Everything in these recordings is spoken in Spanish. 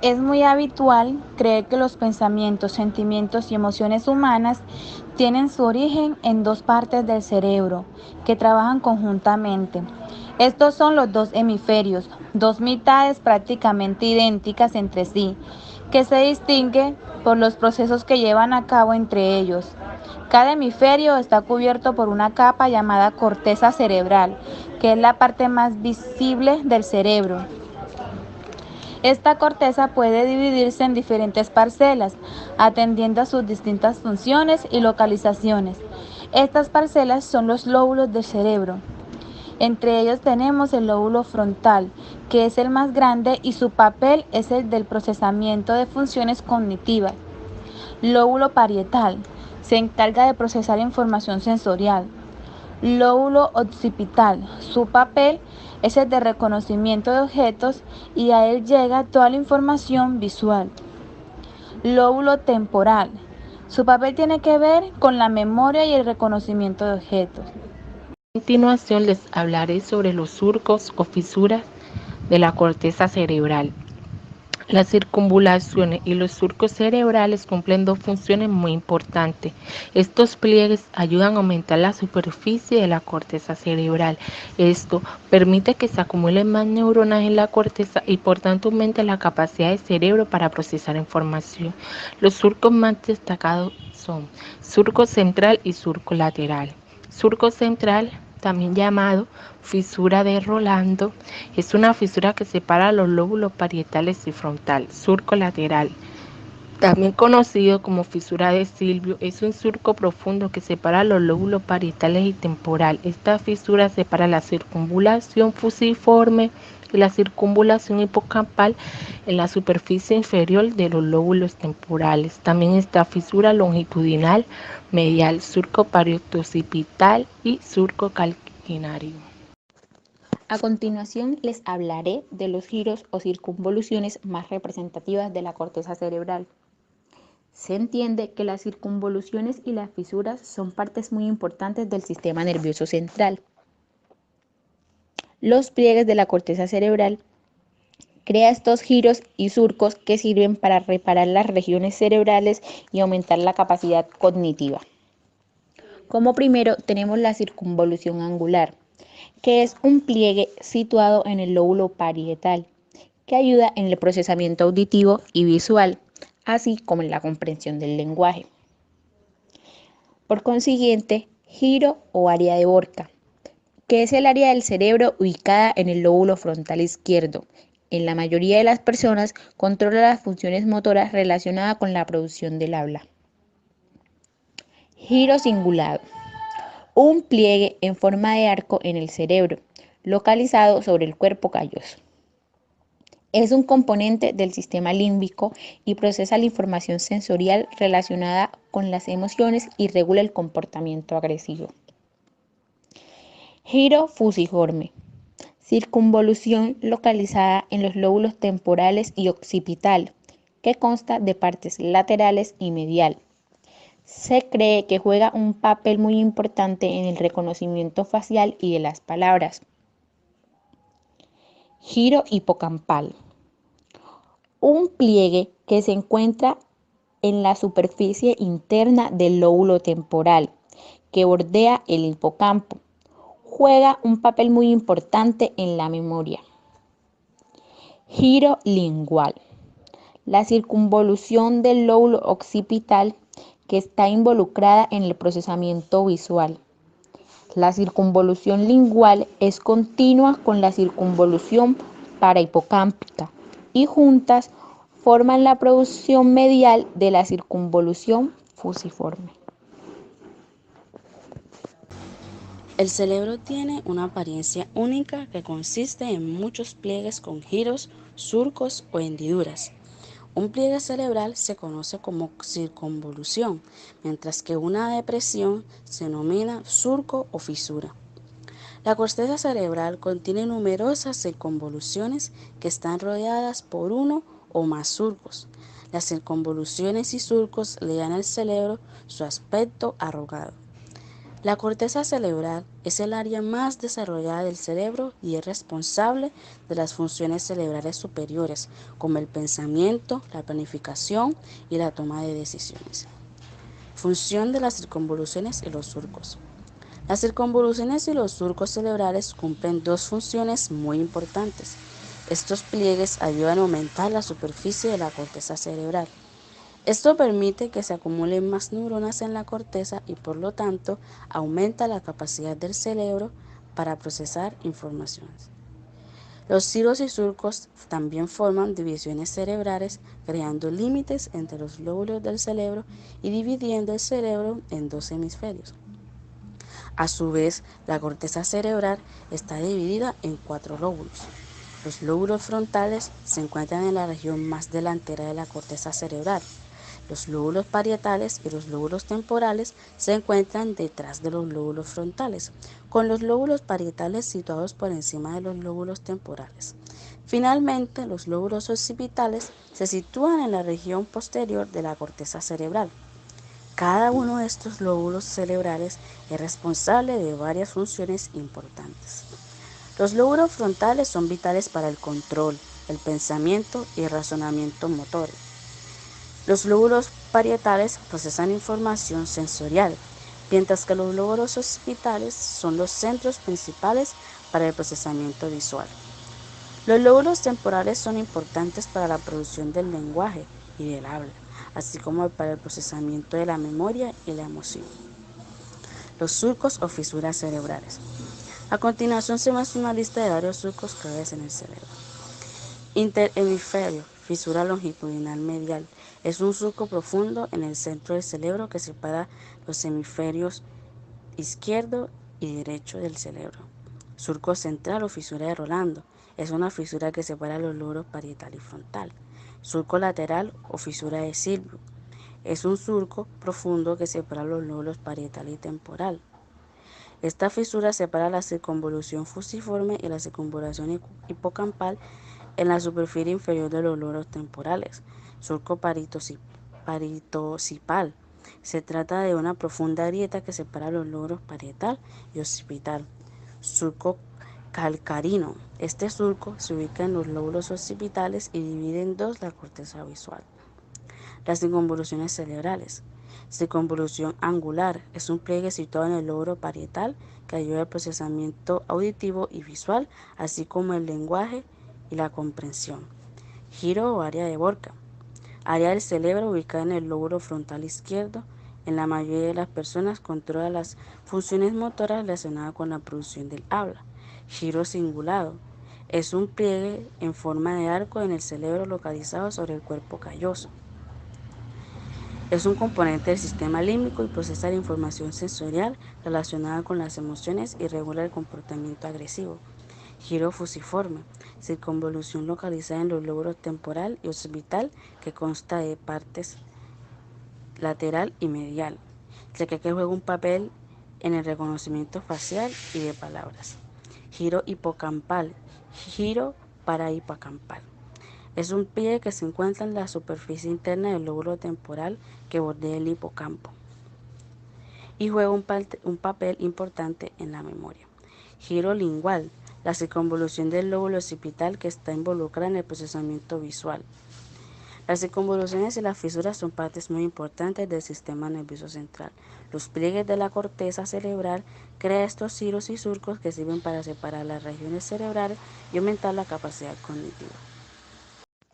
Es muy habitual creer que los pensamientos, sentimientos y emociones humanas tienen su origen en dos partes del cerebro que trabajan conjuntamente. Estos son los dos hemisferios, dos mitades prácticamente idénticas entre sí, que se distinguen por los procesos que llevan a cabo entre ellos. Cada hemisferio está cubierto por una capa llamada corteza cerebral, que es la parte más visible del cerebro. Esta corteza puede dividirse en diferentes parcelas, atendiendo a sus distintas funciones y localizaciones. Estas parcelas son los lóbulos del cerebro. Entre ellos tenemos el lóbulo frontal, que es el más grande y su papel es el del procesamiento de funciones cognitivas. Lóbulo parietal, se encarga de procesar información sensorial. Lóbulo occipital, su papel es el de reconocimiento de objetos y a él llega toda la información visual. Lóbulo temporal, su papel tiene que ver con la memoria y el reconocimiento de objetos. A continuación les hablaré sobre los surcos o fisuras de la corteza cerebral. Las circunvalaciones y los surcos cerebrales cumplen dos funciones muy importantes. Estos pliegues ayudan a aumentar la superficie de la corteza cerebral. Esto permite que se acumulen más neuronas en la corteza y por tanto aumente la capacidad del cerebro para procesar información. Los surcos más destacados son surco central y surco lateral. Surco central, también llamado fisura de Rolando, es una fisura que separa los lóbulos parietales y frontal. Surco lateral, también conocido como fisura de Silvio, es un surco profundo que separa los lóbulos parietales y temporal. Esta fisura separa la circunvalación fusiforme y la circunvalación hipocampal en la superficie inferior de los lóbulos temporales. También está fisura longitudinal medial, surco parietoccipital y surco calcaneario. A continuación les hablaré de los giros o circunvoluciones más representativas de la corteza cerebral. Se entiende que las circunvoluciones y las fisuras son partes muy importantes del sistema nervioso central. Los pliegues de la corteza cerebral crean estos giros y surcos que sirven para reparar las regiones cerebrales y aumentar la capacidad cognitiva. Como primero tenemos la circunvolución angular, que es un pliegue situado en el lóbulo parietal, que ayuda en el procesamiento auditivo y visual, así como en la comprensión del lenguaje. Por consiguiente, giro o área de Borca, que es el área del cerebro ubicada en el lóbulo frontal izquierdo. En la mayoría de las personas controla las funciones motoras relacionadas con la producción del habla. Giro cingulado, un pliegue en forma de arco en el cerebro, localizado sobre el cuerpo calloso. Es un componente del sistema límbico y procesa la información sensorial relacionada con las emociones y regula el comportamiento agresivo. Giro fusiforme, circunvolución localizada en los lóbulos temporales y occipital, que consta de partes laterales y medial. Se cree que juega un papel muy importante en el reconocimiento facial y de las palabras. Giro hipocampal, un pliegue que se encuentra en la superficie interna del lóbulo temporal, que bordea el hipocampo. Juega un papel muy importante en la memoria. Giro lingual, la circunvolución del lóbulo occipital que está involucrada en el procesamiento visual. La circunvolución lingual es continua con la circunvolución parahipocámpica y juntas forman la producción medial de la circunvolución fusiforme. El cerebro tiene una apariencia única que consiste en muchos pliegues con giros, surcos o hendiduras. Un pliegue cerebral se conoce como circunvolución, mientras que una depresión se denomina surco o fisura. La corteza cerebral contiene numerosas circunvoluciones que están rodeadas por uno o más surcos. Las circunvoluciones y surcos le dan al cerebro su aspecto arrugado. La corteza cerebral es el área más desarrollada del cerebro y es responsable de las funciones cerebrales superiores, como el pensamiento, la planificación y la toma de decisiones. Función de las circunvoluciones y los surcos. Las circunvoluciones y los surcos cerebrales cumplen dos funciones muy importantes. Estos pliegues ayudan a aumentar la superficie de la corteza cerebral. Esto permite que se acumulen más neuronas en la corteza y por lo tanto aumenta la capacidad del cerebro para procesar informaciones. Los giros y surcos también forman divisiones cerebrales, creando límites entre los lóbulos del cerebro y dividiendo el cerebro en dos hemisferios. A su vez, la corteza cerebral está dividida en 4 lóbulos. Los lóbulos frontales se encuentran en la región más delantera de la corteza cerebral. Los lóbulos parietales y los lóbulos temporales se encuentran detrás de los lóbulos frontales, con los lóbulos parietales situados por encima de los lóbulos temporales. Finalmente, los lóbulos occipitales se sitúan en la región posterior de la corteza cerebral. Cada uno de estos lóbulos cerebrales es responsable de varias funciones importantes. Los lóbulos frontales son vitales para el control, el pensamiento y el razonamiento motor. Los lóbulos parietales procesan información sensorial, mientras que los lóbulos occipitales son los centros principales para el procesamiento visual. Los lóbulos temporales son importantes para la producción del lenguaje y del habla, así como para el procesamiento de la memoria y la emoción. Los surcos o fisuras cerebrales. A continuación se muestra una lista de varios surcos claves en el cerebro. Interhemisferio, fisura longitudinal medial. Es un surco profundo en el centro del cerebro que separa los hemisferios izquierdo y derecho del cerebro. Surco central o fisura de Rolando. Es una fisura que separa los lóbulos parietal y frontal. Surco lateral o fisura de Silvio. Es un surco profundo que separa los lóbulos parietal y temporal. Esta fisura separa la circunvolución fusiforme y la circunvolución hipocampal en la superficie inferior de los lóbulos temporales. Surco paritocipal. Se trata de una profunda grieta que separa los lóbulos parietal y occipital. Surco calcarino. Este surco se ubica en los lóbulos occipitales y divide en dos la corteza visual. Las circunvoluciones cerebrales. Circunvolución angular es un pliegue situado en el lóbulo parietal que ayuda al procesamiento auditivo y visual, así como el lenguaje y la comprensión. Giro o área de Broca. Área del cerebro ubicada en el lóbulo frontal izquierdo. En la mayoría de las personas controla las funciones motoras relacionadas con la producción del habla. Giro cingulado. Es un pliegue en forma de arco en el cerebro localizado sobre el cuerpo calloso. Es un componente del sistema límbico y procesa la información sensorial relacionada con las emociones y regula el comportamiento agresivo. Giro fusiforme, circunvolución localizada en los lóbulos temporal y occipital que consta de partes lateral y medial, ya que juega un papel en el reconocimiento facial y de palabras. Giro hipocampal, giro parahipocampal. Es un pliegue que se encuentra en la superficie interna del lóbulo temporal que bordea el hipocampo y juega un papel importante en la memoria. Giro lingual, la circunvolución del lóbulo occipital que está involucrada en el procesamiento visual. Las circunvoluciones y las fisuras son partes muy importantes del sistema nervioso central. Los pliegues de la corteza cerebral crean estos giros y surcos que sirven para separar las regiones cerebrales y aumentar la capacidad cognitiva.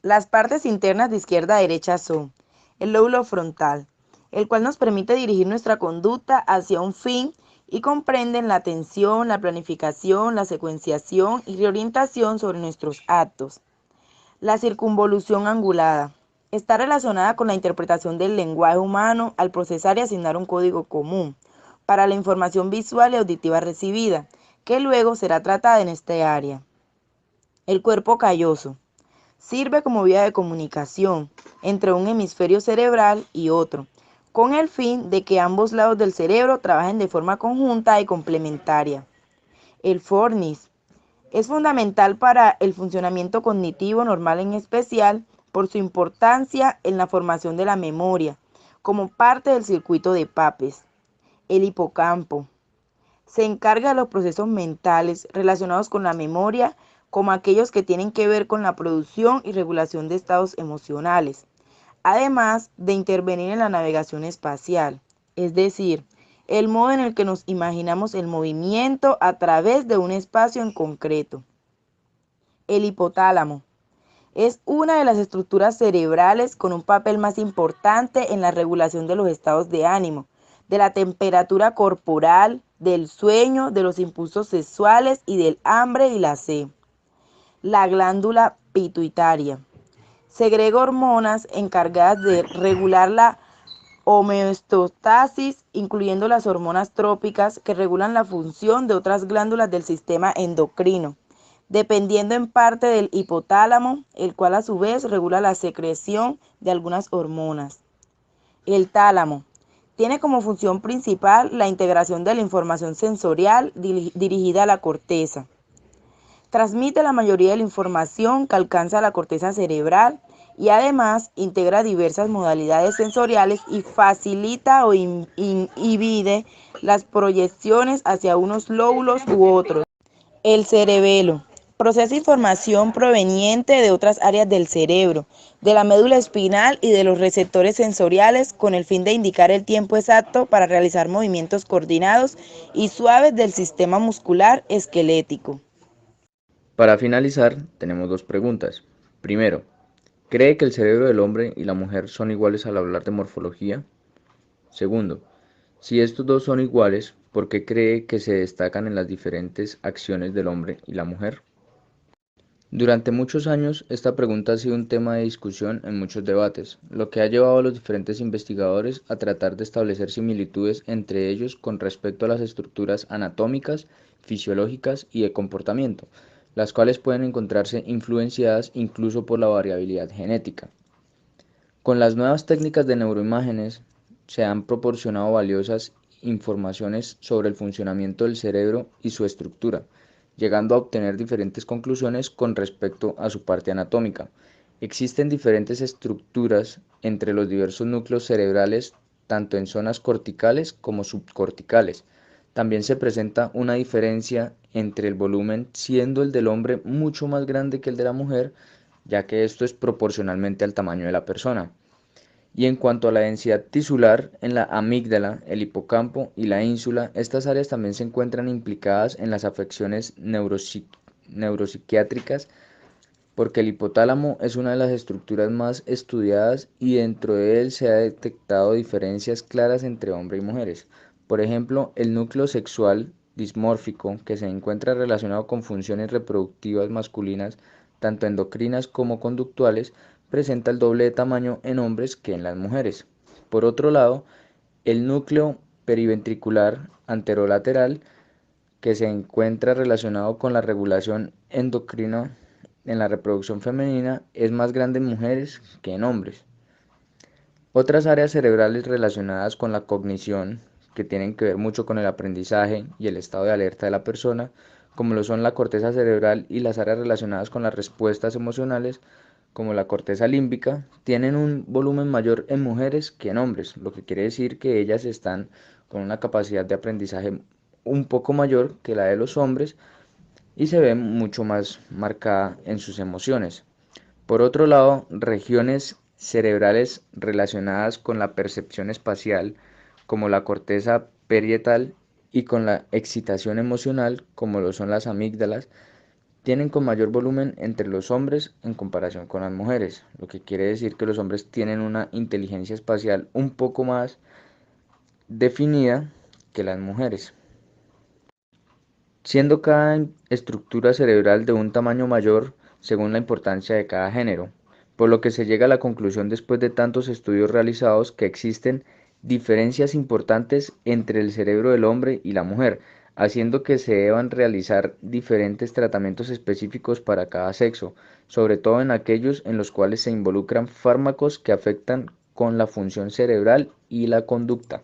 Las partes internas de izquierda a derecha son el lóbulo frontal, el cual nos permite dirigir nuestra conducta hacia un fin y comprenden la atención, la planificación, la secuenciación y reorientación sobre nuestros actos. La circunvolución angulada está relacionada con la interpretación del lenguaje humano al procesar y asignar un código común para la información visual y auditiva recibida, que luego será tratada en este área. El cuerpo calloso sirve como vía de comunicación entre un hemisferio cerebral y otro, con el fin de que ambos lados del cerebro trabajen de forma conjunta y complementaria. El fornis es fundamental para el funcionamiento cognitivo normal, en especial por su importancia en la formación de la memoria, como parte del circuito de Papez. El hipocampo Se encarga de los procesos mentales relacionados con la memoria, como aquellos que tienen que ver con la producción y regulación de estados emocionales, además de intervenir en la navegación espacial, es decir, el modo en el que nos imaginamos el movimiento a través de un espacio en concreto. El hipotálamo es una de las estructuras cerebrales con un papel más importante en la regulación de los estados de ánimo, de la temperatura corporal, del sueño, de los impulsos sexuales y del hambre y la sed. La glándula pituitaria segrega hormonas encargadas de regular la homeostasis, incluyendo las hormonas trópicas que regulan la función de otras glándulas del sistema endocrino, dependiendo en parte del hipotálamo, el cual a su vez regula la secreción de algunas hormonas. El tálamo tiene como función principal la integración de la información sensorial dirigida a la corteza. Transmite la mayoría de la información que alcanza la corteza cerebral y además integra diversas modalidades sensoriales y facilita o inhibe las proyecciones hacia unos lóbulos u otros. El cerebelo procesa información proveniente de otras áreas del cerebro, de la médula espinal y de los receptores sensoriales con el fin de indicar el tiempo exacto para realizar movimientos coordinados y suaves del sistema muscular esquelético. Para finalizar, tenemos dos preguntas. Primero, ¿cree que el cerebro del hombre y la mujer son iguales al hablar de morfología? Segundo, si estos dos son iguales, ¿por qué cree que se destacan en las diferentes acciones del hombre y la mujer? Durante muchos años, esta pregunta ha sido un tema de discusión en muchos debates, lo que ha llevado a los diferentes investigadores a tratar de establecer similitudes entre ellos con respecto a las estructuras anatómicas, fisiológicas y de comportamiento, las cuales pueden encontrarse influenciadas incluso por la variabilidad genética. Con las nuevas técnicas de neuroimágenes se han proporcionado valiosas informaciones sobre el funcionamiento del cerebro y su estructura, llegando a obtener diferentes conclusiones con respecto a su parte anatómica. Existen diferentes estructuras entre los diversos núcleos cerebrales, tanto en zonas corticales como subcorticales. También se presenta una diferencia entre el volumen, siendo el del hombre mucho más grande que el de la mujer, ya que esto es proporcionalmente al tamaño de la persona. Y en cuanto a la densidad tisular, en la amígdala, el hipocampo y la ínsula, estas áreas también se encuentran implicadas en las afecciones neuropsiquiátricas, porque el hipotálamo es una de las estructuras más estudiadas y dentro de él se ha detectado diferencias claras entre hombres y mujeres. Por ejemplo, el núcleo sexual dismórfico, que se encuentra relacionado con funciones reproductivas masculinas, tanto endocrinas como conductuales, presenta el doble de tamaño en hombres que en las mujeres. Por otro lado, el núcleo periventricular anterolateral, que se encuentra relacionado con la regulación endocrina en la reproducción femenina, es más grande en mujeres que en hombres. Otras áreas cerebrales relacionadas con la cognición, que tienen que ver mucho con el aprendizaje y el estado de alerta de la persona, como lo son la corteza cerebral y las áreas relacionadas con las respuestas emocionales, como la corteza límbica, tienen un volumen mayor en mujeres que en hombres, lo que quiere decir que ellas están con una capacidad de aprendizaje un poco mayor que la de los hombres y se ve mucho más marcada en sus emociones. Por otro lado, regiones cerebrales relacionadas con la percepción espacial, como la corteza parietal, y con la excitación emocional, como lo son las amígdalas, tienen con mayor volumen entre los hombres en comparación con las mujeres, lo que quiere decir que los hombres tienen una inteligencia espacial un poco más definida que las mujeres, siendo cada estructura cerebral de un tamaño mayor según la importancia de cada género, por lo que se llega a la conclusión después de tantos estudios realizados que existen diferencias importantes entre el cerebro del hombre y la mujer, haciendo que se deban realizar diferentes tratamientos específicos para cada sexo, sobre todo en aquellos en los cuales se involucran fármacos que afectan con la función cerebral y la conducta.